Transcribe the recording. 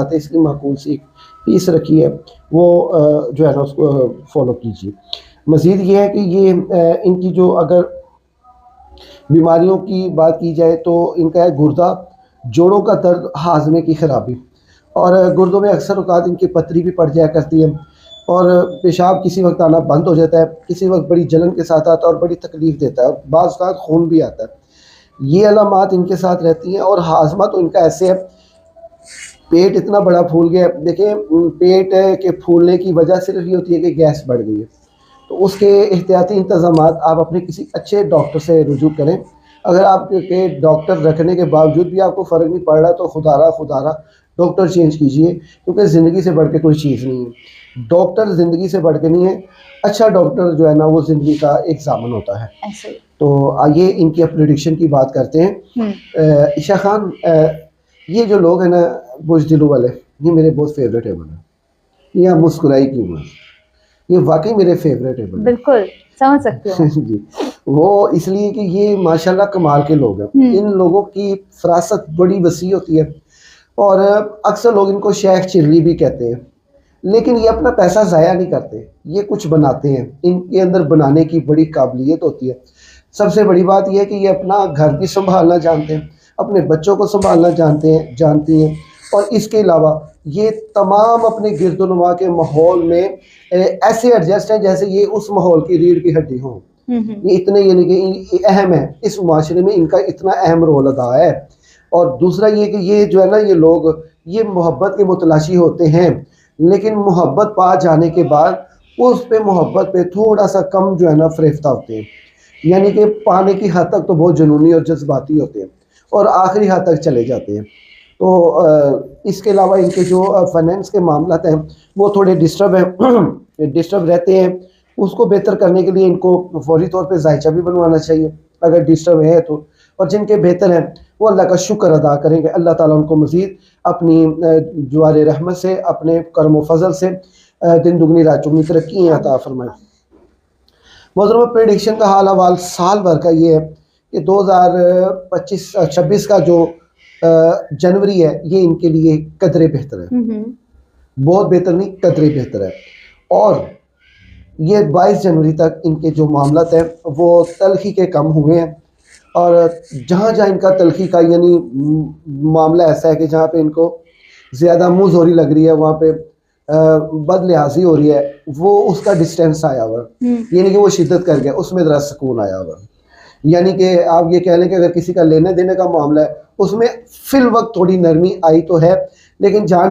آتے اس کی معقول سی فیس رکھی ہے وہ جو ہے نا اس کو فالو کیجیے. مزید یہ ہے کہ یہ ان کی جو اگر بیماریوں کی بات کی جائے تو ان کا ہے گردہ، جوڑوں کا درد، ہاضمے کی خرابی، اور گردوں میں اکثر اوقات ان کی پتری بھی پڑ جایا کرتی ہے، اور پیشاب کسی وقت آنا بند ہو جاتا ہے، کسی وقت بڑی جلن کے ساتھ آتا ہے اور بڑی تکلیف دیتا ہے، اور بعض اوقات خون بھی آتا ہے. یہ علامات ان کے ساتھ رہتی ہیں. اور ہاضمہ تو ان کا ایسے ہے، پیٹ اتنا بڑا پھول گیا ہے. دیکھیں پیٹ کے پھولنے کی وجہ صرف یہ ہوتی ہے کہ گیس بڑھ گئی ہے، تو اس کے احتیاطی انتظامات آپ اپنے کسی اچھے ڈاکٹر سے رجوع کریں. اگر آپ کے ڈاکٹر رکھنے کے باوجود بھی آپ کو فرق نہیں پڑ رہا تو خدا را ڈاکٹر چینج کیجئے، کیونکہ زندگی سے بڑھ کے کوئی چیز نہیں ہے. ڈاکٹر زندگی سے بڑھ کے نہیں ہے. اچھا ڈاکٹر جو ہے نا وہ زندگی کا ایک ضامن ہوتا ہے. ایسے تو آئیے ان کی پریڈکشن کی بات کرتے ہیں. عشاء خان، یہ جو لوگ ہیں نا بزدلوں والے، یہ میرے بہت فیوریٹ ہے. یہ آپ مسکرائی کیوں ہیں؟ یہ واقعی میرے فیوریٹ ہے. بالکل سمجھ سکتی ہوں. جی، وہ اس لیے کہ یہ ماشاءاللہ کمال کے لوگ ہیں. ان لوگوں کی فراست بڑی وسیع ہوتی ہے، اور اکثر لوگ ان کو شیخ چرلی بھی کہتے ہیں، لیکن یہ اپنا پیسہ ضائع نہیں کرتے، یہ کچھ بناتے ہیں. ان کے اندر بنانے کی بڑی قابلیت ہوتی ہے. سب سے بڑی بات یہ ہے کہ یہ اپنا گھر بھی سنبھالنا جانتے ہیں، اپنے بچوں کو سنبھالنا جانتی ہیں، اور اس کے علاوہ یہ تمام اپنے گرد و نواح کے ماحول میں ایسے ایڈجسٹ ہیں جیسے یہ اس ماحول کی ریڑھ کی ہڈی ہوں. یہ اتنے یعنی کہ اہم ہے اس معاشرے میں، ان کا اتنا اہم رول ادا ہے. اور دوسرا یہ کہ یہ جو ہے نا یہ لوگ یہ محبت کے متلاشی ہوتے ہیں، لیکن محبت پا جانے کے بعد اس پہ محبت پہ تھوڑا سا کم جو ہے نا فریفتہ ہوتے ہیں. یعنی کہ پانے کی حد تک تو بہت جنونی اور جذباتی ہوتے ہیں، اور آخری حد تک چلے جاتے ہیں. تو اس کے علاوہ ان کے جو فائنینس کے معاملات ہیں وہ تھوڑے ڈسٹرب رہتے ہیں. اس کو بہتر کرنے کے لیے ان کو فوری طور پہ ذائچہ بھی بنوانا چاہیے اگر ڈسٹرب ہے تو. اور جن کے بہتر ہیں وہ اللہ کا شکر ادا کریں گے. اللہ تعالیٰ ان کو مزید اپنی جوار رحمت سے، اپنے کرم و فضل سے دن دگنی رات چگنی ترقی عطا فرمائے. محترمہ، پریڈکشن کا حال احوال سال بھر کا یہ ہے کہ 2026 کا جو جنوری ہے یہ ان کے لیے قدرے بہتر ہے. بہت بہتر نہیں، قدرے بہتر ہے. اور یہ 22 جنوری تک ان کے جو معاملات ہیں وہ تلخی کے کم ہوئے ہیں. اور جہاں جہاں ان کا تلخی کا یعنی معاملہ ایسا ہے کہ جہاں پہ ان کو زیادہ منہ زوری لگ رہی ہے، وہاں پہ بد لحاظی ہو رہی ہے، وہ اس کا ڈسٹینس آیا ہوا، یعنی کہ وہ شدت کر گیا، اس میں ذرا سکون آیا ہوا. یعنی کہ آپ یہ کہہ لیں کہ اگر کسی کا لینے دینے کا معاملہ ہے اس میں فی الوقت تھوڑی نرمی آئی تو ہے، لیکن جہاں